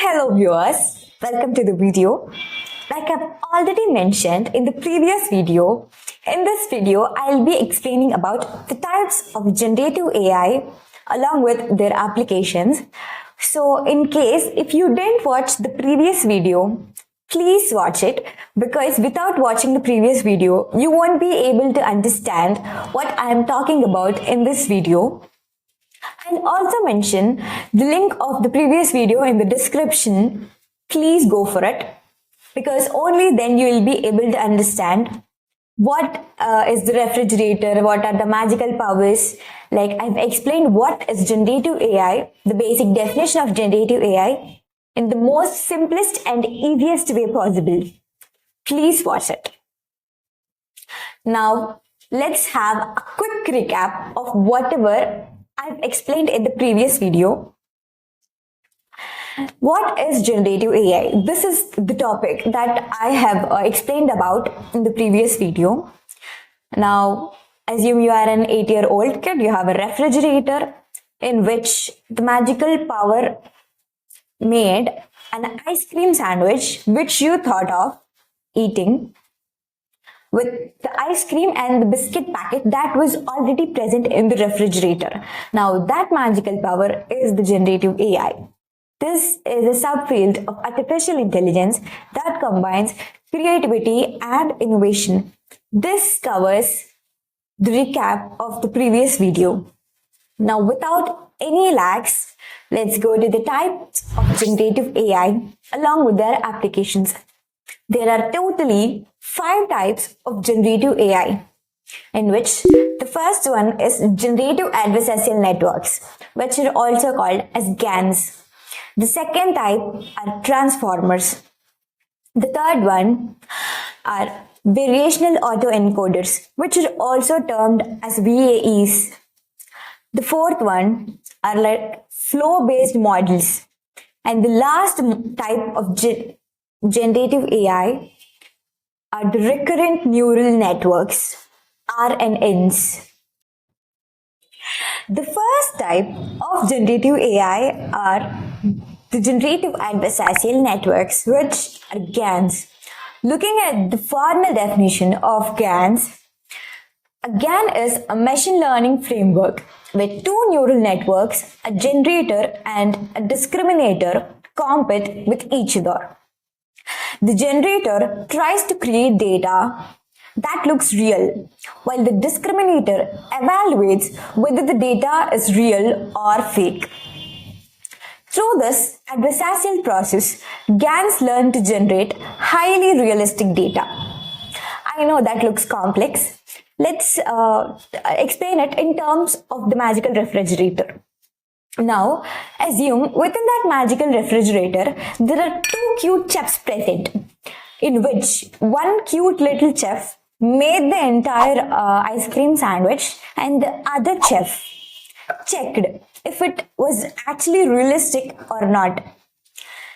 Hello viewers, welcome to the video. Like I've already mentioned in the previous video, in this video I'll be explaining about the types of generative AI along with their applications. So in case if you didn't watch the previous video, please watch it, because without watching the previous video, you won't be able to understand what I am talking about in this video. I'll also mention the link of the previous video in the description. Please go for it, because only then you will be able to understand what is the refrigerator, what are the magical powers. Like I've explained what is generative AI, the basic definition of generative AI in the most simplest and easiest way possible. Please watch it. Now, let's have a quick recap of whatever I've explained in the previous video. What is generative AI? This is the topic that I have explained about in the previous video. Now, assume you are an 8-year-old kid, you have a refrigerator in which the magical power made an ice cream sandwich which you thought of eating with the ice cream and the biscuit packet that was already present in the refrigerator. Now that magical power is the generative AI. This is a subfield of artificial intelligence that combines creativity and innovation. This covers the recap of the previous video. Now without any lags, let's go to the types of generative AI along with their applications. There are totally 5 types of generative AI, in which the first one is Generative Adversarial Networks, which are also called as GANs. The second type are Transformers. The third one are Variational Autoencoders, which are also termed as VAEs. The fourth one are like flow-based models. And the last type of generative AI are the Recurrent Neural Networks, RNNs. The first type of generative AI are the Generative Adversarial Networks, which are GANs. Looking at the formal definition of GANs, a GAN is a machine learning framework where 2 neural networks, a generator and a discriminator, compete with each other. The generator tries to create data that looks real, while the discriminator evaluates whether the data is real or fake. Through this adversarial process, GANs learn to generate highly realistic data. I know that looks complex. Let's explain it in terms of the magical refrigerator. Now, assume within that magical refrigerator, there are 2 cute chefs present, in which one cute little chef made the entire ice cream sandwich and the other chef checked if it was actually realistic or not.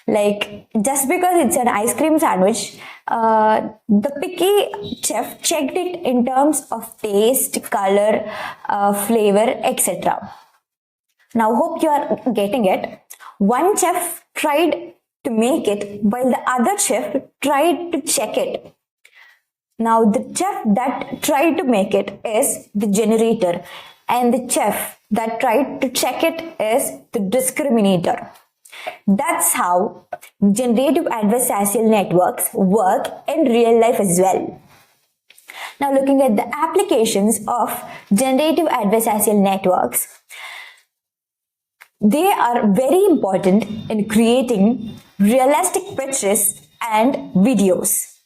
Like, just because it's an ice cream sandwich, the picky chef checked it in terms of taste, color, flavor, etc. Now, hope you are getting it. One chef tried to make it while the other chef tried to check it. Now, the chef that tried to make it is the generator, and the chef that tried to check it is the discriminator. That's how generative adversarial networks work in real life as well. Now, looking at the applications of generative adversarial networks, they are very important in creating realistic pictures and videos.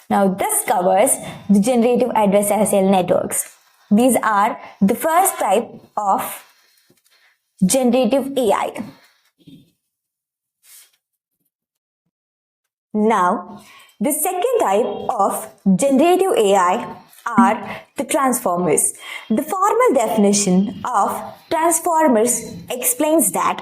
Now, this covers the generative adversarial networks. These are the first type of generative AI. Now, the second type of generative AI are the transformers. The formal definition of transformers explains that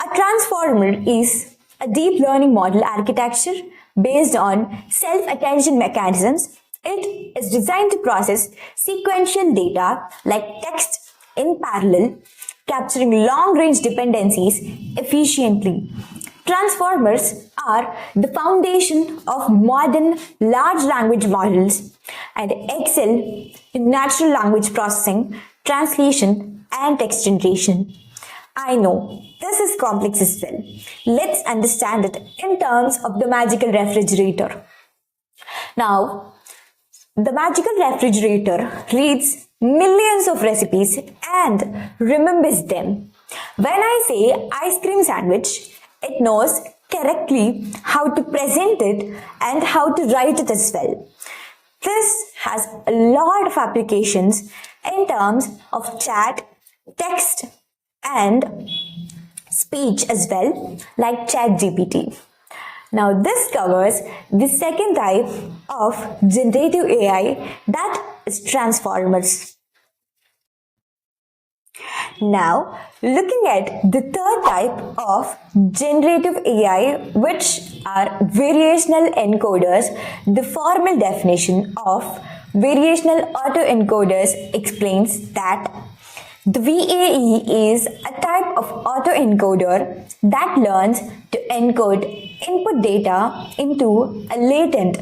a transformer is a deep learning model architecture based on self-attention mechanisms. It is designed to process sequential data like text in parallel, capturing long-range dependencies efficiently. Transformers are the foundation of modern large language models and excel in natural language processing, translation, and text generation. I know this is complex as well. Let's understand it in terms of the magical refrigerator. Now, the magical refrigerator reads millions of recipes and remembers them. When I say ice cream sandwich, it knows correctly how to present it and how to write it as well. This has a lot of applications in terms of chat, text, and speech as well, like ChatGPT. Now, this covers the second type of generative AI, that is transformers. Now, looking at the third type of generative AI, which are variational encoders, the formal definition of variational autoencoders explains that the VAE is a type of autoencoder that learns to encode input data into a latent,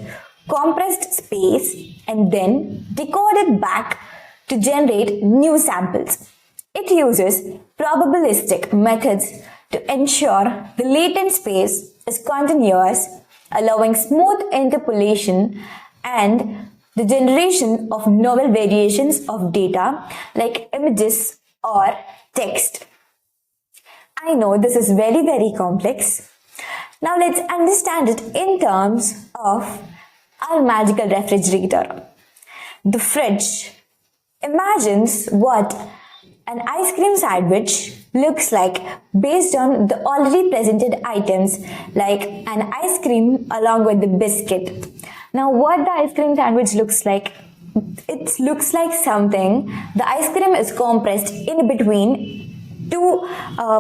compressed space and then decode it back to generate new samples. It uses probabilistic methods to ensure the latent space is continuous, allowing smooth interpolation and the generation of novel variations of data like images or text. I know this is very complex. Now let's understand it in terms of our magical refrigerator. The fridge imagines what an ice cream sandwich looks like based on the already presented items like an ice cream along with the biscuit. Now what the ice cream sandwich looks like? It looks like something. The ice cream is compressed in between two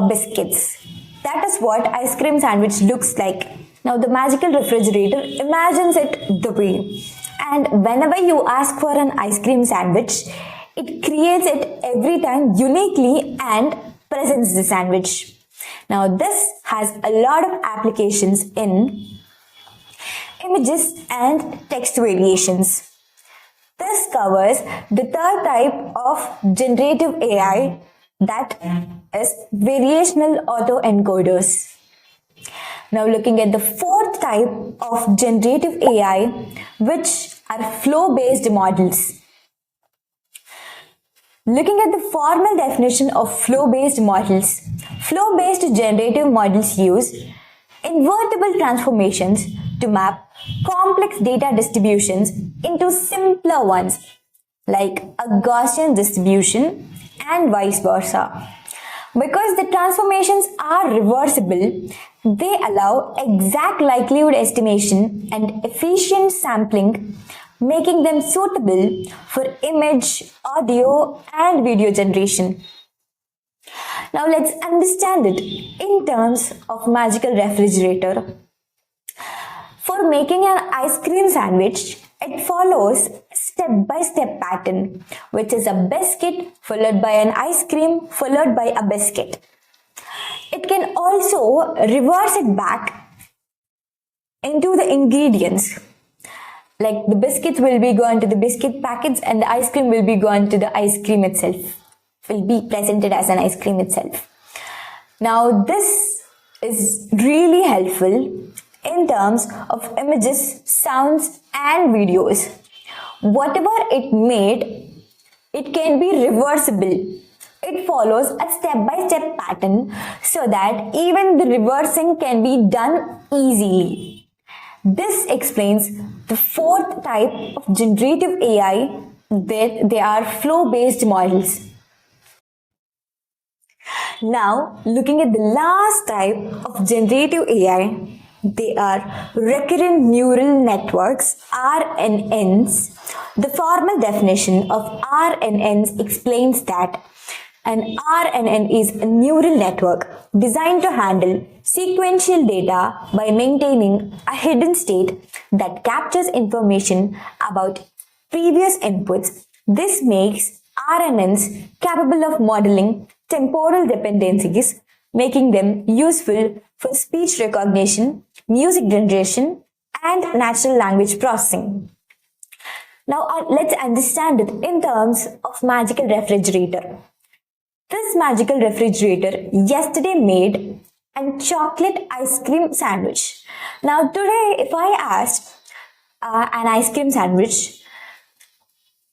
biscuits. That is what ice cream sandwich looks like. Now the magical refrigerator imagines it the way. And whenever you ask for an ice cream sandwich, it creates it every time uniquely and presents the sandwich. Now this has a lot of applications in images and text variations. This covers the third type of generative AI, that is variational autoencoders. Now looking at the fourth type of generative AI, which are flow-based models. Looking at the formal definition of flow-based models, flow-based generative models use invertible transformations to map complex data distributions into simpler ones, like a Gaussian distribution and vice versa. Because the transformations are reversible, they allow exact likelihood estimation and efficient sampling, making them suitable for image, audio, and video generation. Now let's understand it in terms of magical refrigerator. For making an ice cream sandwich, it follows step-by-step pattern, which is a biscuit followed by an ice cream followed by a biscuit. It can also reverse it back into the ingredients. Like the biscuits will be gone to the biscuit packets and the ice cream will be gone to the ice cream itself, will be presented as an ice cream itself. Now this is really helpful in terms of images, sounds and videos. Whatever it made, it can be reversible. It follows a step-by-step pattern so that even the reversing can be done easily. This explains the fourth type of generative AI, that they are flow-based models. Now, looking at the last type of generative AI, they are recurrent neural networks, RNNs. The formal definition of RNNs explains that an RNN is a neural network designed to handle sequential data by maintaining a hidden state that captures information about previous inputs. This makes RNNs capable of modeling temporal dependencies making them useful for speech recognition, music generation, and natural language processing. Now let's understand it in terms of magical refrigerator. This magical refrigerator yesterday made a chocolate ice cream sandwich. Now today, if I asked an ice cream sandwich,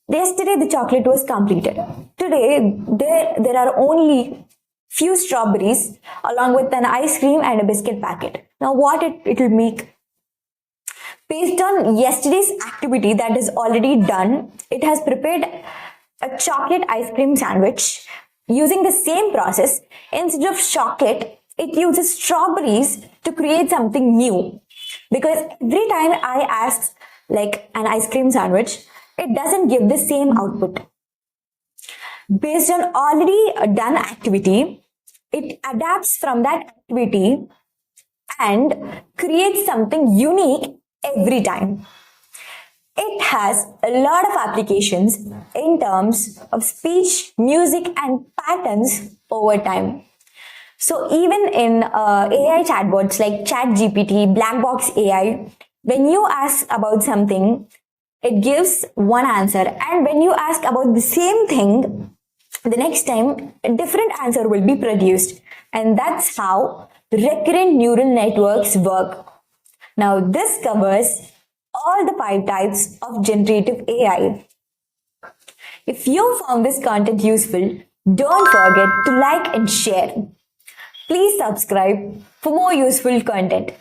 yesterday the chocolate was completed. Today there are only few strawberries along with an ice cream and a biscuit packet. Now what it will make? Based on yesterday's activity that is already done, it has prepared a chocolate ice cream sandwich using the same process. Instead of chocolate, it uses strawberries to create something new. Because every time I ask like an ice cream sandwich, it doesn't give the same output. Based on already done activity, it adapts from that activity and creates something unique every time. It has a lot of applications in terms of speech, music, and patterns over time. So even in AI chatbots like ChatGPT, black box AI, when you ask about something, it gives one answer, and when you ask about the same thing, the next time a different answer will be produced. And that's how recurrent neural networks work. Now this covers all the 5 types of generative AI. If you found this content useful, don't forget to like and share. Please subscribe for more useful content.